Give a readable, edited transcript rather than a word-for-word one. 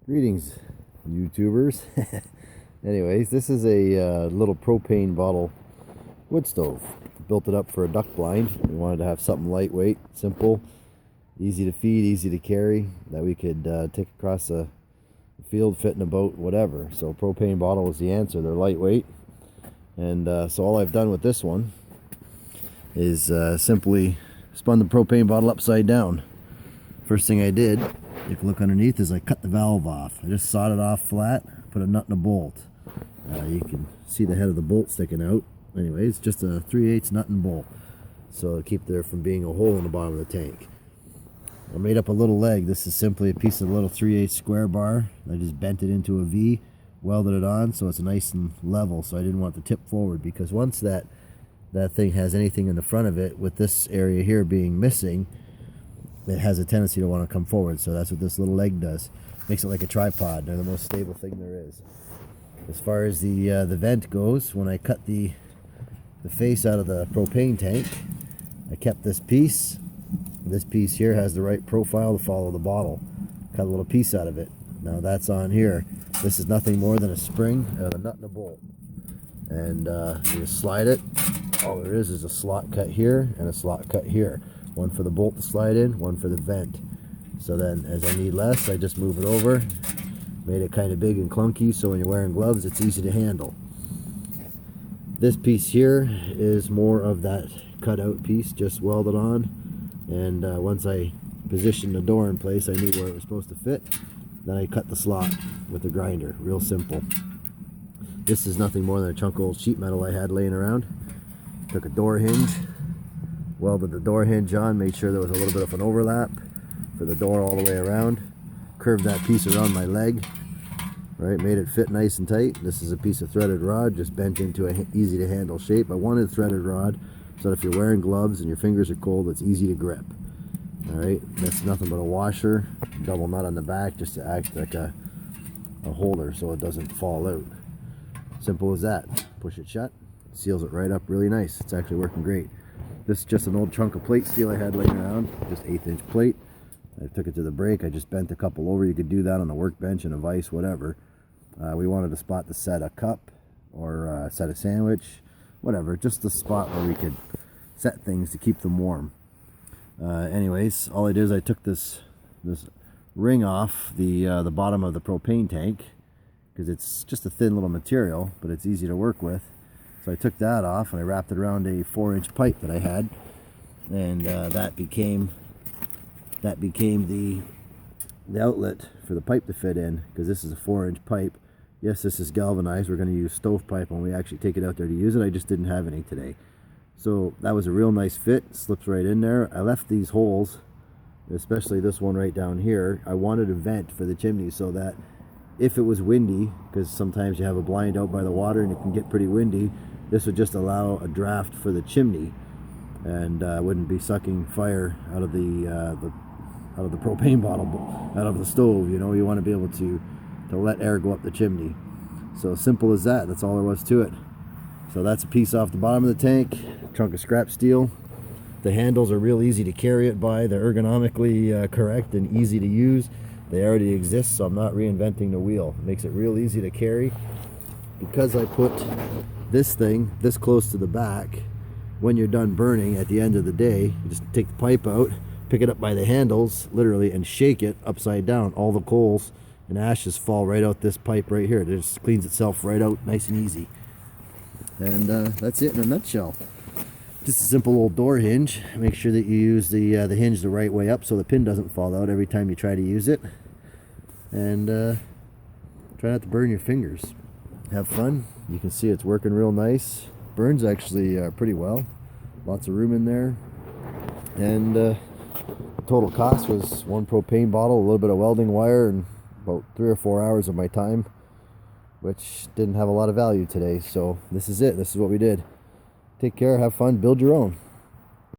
Greetings, YouTubers. Anyways, this is a little propane bottle wood stove. Built it up for a duck blind. We wanted to have something lightweight, simple, easy to feed, easy to carry, that we could take across the field, fit in a boat, whatever. So propane bottle was the answer. They're lightweight. And so all I've done with this one is simply spun the propane bottle upside down. First thing I did, if you look underneath, is I cut the valve off. I just sawed it off flat, put a nut and a bolt. You can see the head of the bolt sticking out. Anyway, it's just a 3/8 nut and bolt, so to keep there from being a hole in the bottom of the tank. I made up a little leg. This is simply a piece of little 3/8 square bar. I just bent it into a V, welded it on so it's nice and level, so I didn't want it to tip forward, because once that thing has anything in the front of it, with this area here being missing, it has a tendency to want to come forward. So that's what this little leg does. Makes it like a tripod. They're the most stable thing there is. As far as the vent goes, when I cut the face out of the propane tank, I kept this piece. This piece here has the right profile to follow the bottle. Cut a little piece out of it. Now that's on here. This is nothing more than a spring, a nut and a bolt. And you just slide it. All there is a slot cut here and a slot cut here. One for the bolt to slide in, one for the vent. So then as I need less, I just move it over. Made it kind of big and clunky, so when you're wearing gloves, it's easy to handle. This piece here is more of that cutout piece, just welded on. And once I positioned the door in place, I knew where it was supposed to fit. Then I cut the slot with the grinder, real simple. This is nothing more than a chunk of old sheet metal I had laying around. Took a door hinge, welded the door hinge on, made sure there was a little bit of an overlap for the door all the way around. Curved that piece around my leg, right, made it fit nice and tight. This is a piece of threaded rod, just bent into a easy to handle shape. I wanted threaded rod so that if you're wearing gloves and your fingers are cold, it's easy to grip. All right, that's nothing but a washer, double nut on the back, just to act like a holder so it doesn't fall out. Simple as that. Push it shut, seals it right up really nice. It's actually working great. This is just an old chunk of plate steel I had laying around, just 1/8" plate. I took it to the break. I just bent a couple over. You could do that on a workbench, in a vise, whatever. We wanted a spot to set a cup or set a sandwich, whatever. Just a spot where we could set things to keep them warm. Anyways, all I did is I took this ring off the bottom of the propane tank, because it's just a thin little material, but it's easy to work with. So I took that off and I wrapped it around a 4" pipe that I had, and that became the outlet for the pipe to fit in, because this is a 4" pipe. Yes, this is galvanized. We're going to use stovepipe when we actually take it out there to use it. I just didn't have any today. So that was a real nice fit. Slips right in there. I left these holes, especially this one right down here. I wanted a vent for the chimney so that if it was windy, because sometimes you have a blind out by the water and it can get pretty windy, this would just allow a draft for the chimney, and wouldn't be sucking fire out of the propane bottle, out of the stove. You know, you want to be able to let air go up the chimney. So simple as that. That's all there was to it. So that's a piece off the bottom of the tank, chunk of scrap steel. The handles are real easy to carry it by. They're ergonomically correct and easy to use. They already exist, so I'm not reinventing the wheel. It makes it real easy to carry. Because I put this thing this close to the back, when you're done burning at the end of the day, you just take the pipe out, pick it up by the handles, literally, and shake it upside down. All the coals and ashes fall right out this pipe right here. It just cleans itself right out, nice and easy. And that's it in a nutshell. Just a simple old door hinge. Make sure that you use the hinge the right way up so the pin doesn't fall out every time you try to use it. And try not to burn your fingers. Have fun. You can see it's working real nice. Burns actually pretty well. Lots of room in there. And the total cost was one propane bottle, a little bit of welding wire, and about 3 or 4 hours of my time, which didn't have a lot of value today. So this is it. This is what we did. Take care, have fun, build your own.